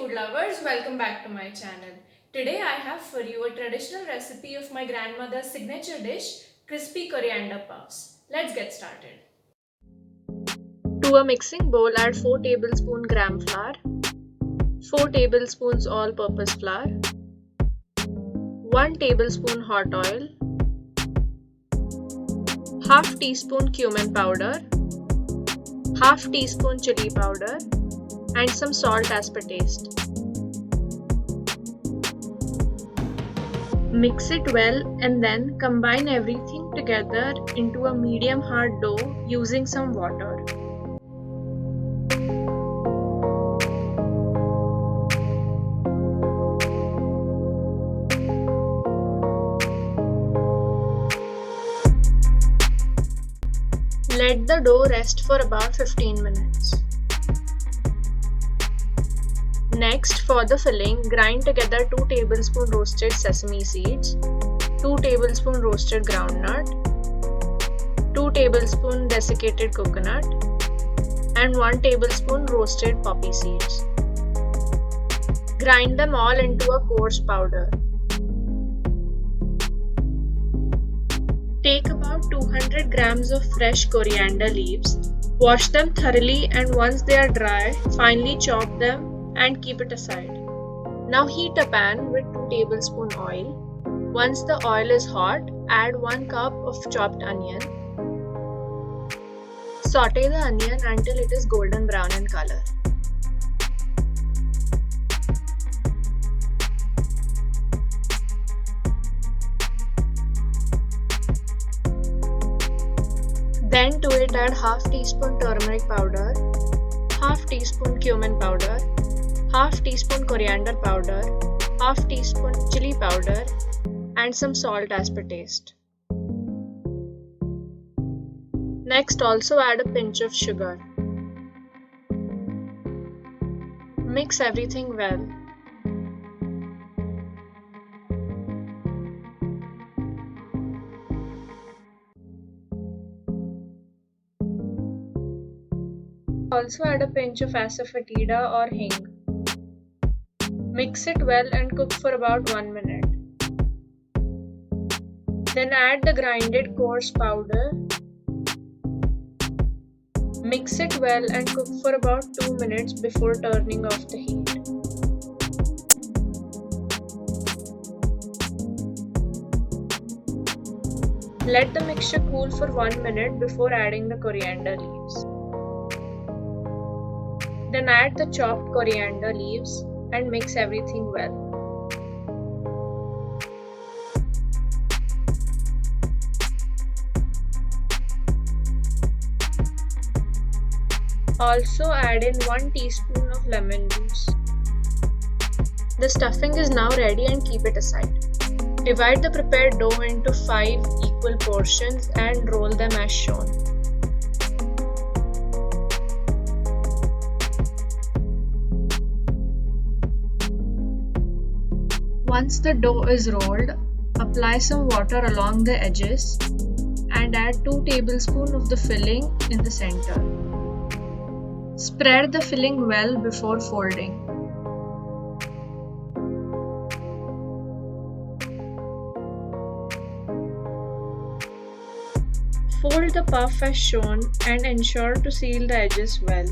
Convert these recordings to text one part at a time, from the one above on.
food lovers, welcome back to my channel. Today I have for you a traditional recipe of my grandmother's signature dish, crispy coriander puffs. Let's get started. To a mixing bowl add 4 tablespoons gram flour, 4 tablespoons all-purpose flour, 1 tablespoon hot oil, half teaspoon cumin powder, half teaspoon chili powder, and some salt as per taste. Mix it well and then combine everything together into a medium hard dough using some water. Let the dough rest for about 15 minutes. Next, for the filling, grind together 2 tablespoons roasted sesame seeds, 2 tablespoons roasted groundnut, 2 tablespoons desiccated coconut, and 1 tablespoon roasted poppy seeds. Grind them all into a coarse powder. Take about 200 grams of fresh coriander leaves, wash them thoroughly, and once they are dry, finely chop them and keep it aside. Now heat a pan with 2 tablespoons oil. Once the oil is hot, add 1 cup of chopped onion. Saute the onion until it is golden brown in color. Then to it add half teaspoon turmeric powder, half teaspoon cumin powder, half teaspoon coriander powder, half teaspoon chili powder, and some salt as per taste. Next, also add a pinch of sugar. Mix everything well. Also add a pinch of asafoetida or hing. Mix it well and cook for about 1 minute. Then add the grinded coarse powder. Mix it well and cook for about 2 minutes before turning off the heat. Let the mixture cool for 1 minute before adding the coriander leaves. Then add the chopped coriander leaves and mix everything well. Also add in 1 teaspoon of lemon juice. The stuffing is now ready and keep it aside. Divide the prepared dough into 5 equal portions and roll them as shown. Once the dough is rolled, apply some water along the edges and add 2 tablespoons of the filling in the center. Spread the filling well before folding. Fold the puff as shown and ensure to seal the edges well.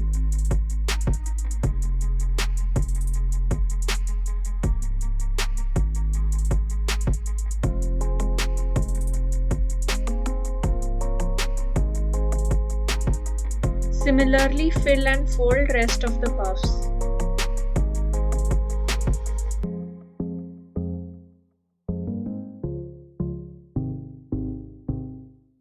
Similarly, fill and fold rest of the puffs.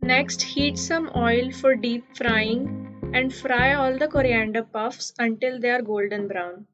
Next, heat some oil for deep frying and fry all the coriander puffs until they are golden brown.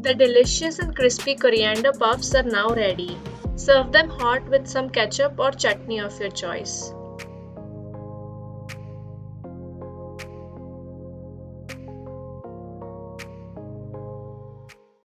The delicious and crispy coriander puffs are now ready. Serve them hot with some ketchup or chutney of your choice.